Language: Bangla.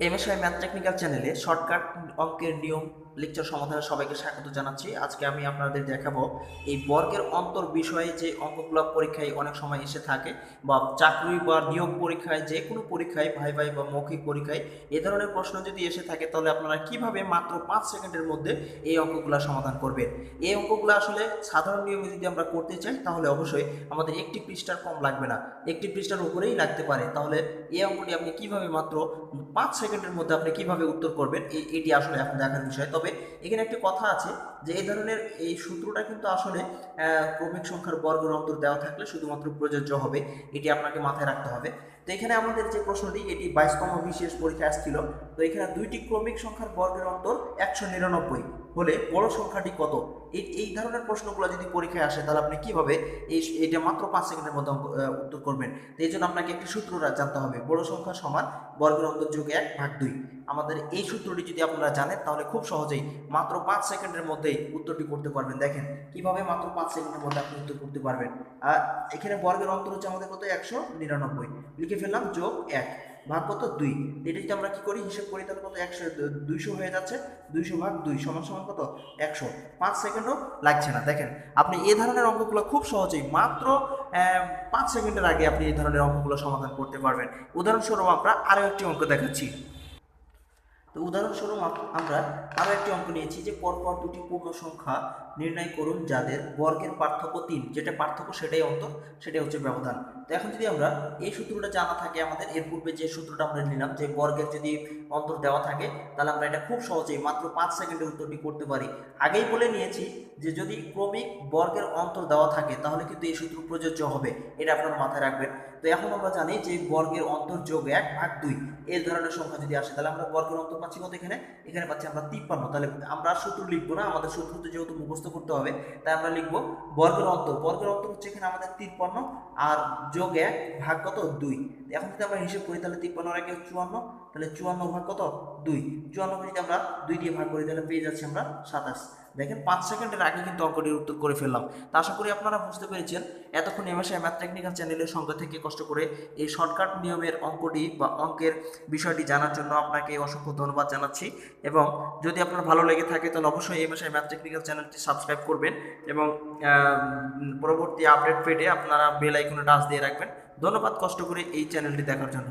এমএসআই ম্যাথ টেকনিক্যাল চ্যানেলে শর্টকাট অঙ্কের নিয়ম লেকচার সমাধানে সবাইকে স্বাগত জানাচ্ছি। আজকে আমি আপনাদের দেখাবো এই বর্গের অন্তর বিষয়ে যে অঙ্কগুলো পরীক্ষায় অনেক সময় এসে থাকে, বা চাকরি বা নিয়োগ পরীক্ষায়, যে কোনো পরীক্ষায়, ভাই বা মৌখিক পরীক্ষায় এ ধরনের প্রশ্ন যদি এসে থাকে, তাহলে আপনারা কিভাবে মাত্র 5 সেকেন্ডের মধ্যে এই অঙ্কগুলো সমাধান করবেন। এই অঙ্কগুলো আসলে সাধারণ নিয়মে যদি আমরা করতে চাই, তাহলে অবশ্যই আমাদের একটি পৃষ্ঠার কম লাগবে না, একটি পৃষ্ঠার উপরেই লাগতে পারে। তাহলে এই অঙ্কটি আপনি কিভাবে মাত্র 5 সেকেন্ডের মধ্যে আপনি কিভাবে উত্তর করবেন, এটি আসলে এখন দেখার বিষয়। তবে এখানে একটি কথা আছে যে এই ধরনের এই সূত্রটা কিন্তু আসলে ক্রমিক সংখ্যার বর্গের অন্তর দেওয়া থাকলে শুধুমাত্র প্রযোজ্য হবে, এটি আপনাকে মাথায় রাখতে হবে। তো এখানে আমাদের যে প্রশ্নটি, এটি 22তম বিশেষ পরীক্ষা আসছিল। তো এখানে দুইটি ক্রমিক সংখ্যার বর্গের অন্তর 199 হলে বড় সংখ্যাটি কত, এই ধরনের প্রশ্নগুলো যদি পরীক্ষায় আসে, তাহলে আপনি কিভাবে এইটা মাত্র 5 সেকেন্ডের মধ্যে উত্তর করবেন। তো এই জন্য আপনাকে একটি সূত্র জানতে হবে, বড় সংখ্যা সমান বর্গের অন্তর যোগ 1/2। আমাদের এই সূত্রটি যদি আপনারা জানেন, তাহলে খুব সহজেই মাত্র 5 সেকেন্ডের মধ্যেই উত্তরটি করতে পারবেন। দেখেন কিভাবে মাত্র 5 সেকেন্ডের মধ্যে আপনি উত্তর করতে পারবেন। আর এখানে বর্গের অন্তর হচ্ছে আমাদের কত, 199 লিখে ফেললাম, যোগ 1 ভাগ কত, 2। এটা যদি আমরা কি করি, হিসেব করি, তাহলে কত, 200 হয়ে যাচ্ছে। 200 ভাগ 2 সমান সমান কত, 100। 5 সেকেন্ডও লাগছে না। দেখেন আপনি এই ধরনের অঙ্কগুলো খুব সহজেই মাত্র 5 সেকেন্ডের আগে আপনি এই ধরনের অঙ্কগুলো সমাধান করতে পারবেন। উদাহরণস্বরূপ আমরা আরও একটি অঙ্ক দেখাচ্ছি। তো উদাহরণস্বরূপ আমরা আরও একটি অঙ্ক নিয়েছি যে পরপর দুটি পূর্ণ সংখ্যা নির্ণয় করুন যাদের বর্গের পার্থক্য 3। যেটা পার্থক্য সেটাই অন্তর, সেটাই হচ্ছে ব্যবধান। তো এখন যদি আমরা এই সূত্রটা জানা থাকে আমাদের, এর পূর্বে যে সূত্রটা আমরা নিলাম, যে বর্গের যদি অন্তর দেওয়া থাকে, তাহলে আমরা এটা খুব সহজেই মাত্র 5 সেকেন্ডে উত্তরটি করতে পারি। আগেই বলে নিয়েছি যে যদি ক্রমিক বর্গের অন্তর দেওয়া থাকে, তাহলে কিন্তু এই সূত্র প্রযোজ্য হবে, এটা আপনারা মাথায় রাখবেন। তো এখন আমরা জানি যে বর্গের অন্তর যোগ 1/2 এই ধরনের সংখ্যা যদি আসে, তাহলে আমরা বর্গের অন্তর পাচ্ছি কত, এখানে পাচ্ছি আমরা 53। তাহলে আমরা সূত্র লিখবো না, আমাদের সূত্র তো যেহেতু মুখস্থ করতে হবে, তাই আমরা লিখবো বর্গের অন্তর হচ্ছে এখানে আমাদের 53, আর যোগ 1 ভাগ কত, 2। এখন যদি আমরা হিসেব করি, তাহলে 53 আর 1 54, তাহলে 54 ভাগ কত, 2। 54 যদি আমরা 2 দিয়ে ভাগ করি, তাহলে পেয়ে যাচ্ছি আমরা 27। দেখেন 5 সেকেন্ডের আগে কিন্তু অঙ্কটির উত্তর করে ফেললাম। তা আশা করি আপনারা বুঝতে পেরেছেন। এতক্ষণ এমএসআই ম্যাথ টেকনিক্যাল চ্যানেলের সঙ্গে থেকে কষ্ট করে এই শর্টকাট নিয়মের অঙ্কটি বা অঙ্কের বিষয়টি জানার জন্য আপনাকে অসংখ্য ধন্যবাদ জানাচ্ছি। এবং যদি আপনার ভালো লেগে থাকে, তাহলে অবশ্যই এমএসআই ম্যাথ টেকনিক্যাল চ্যানেলটি সাবস্ক্রাইব করবেন, এবং পরবর্তী আপডেট পেতে আপনারা বেল আইকনে টাচ দিয়ে রাখবেন। ধন্যবাদ কষ্ট করে এই চ্যানেলটি দেখার জন্য।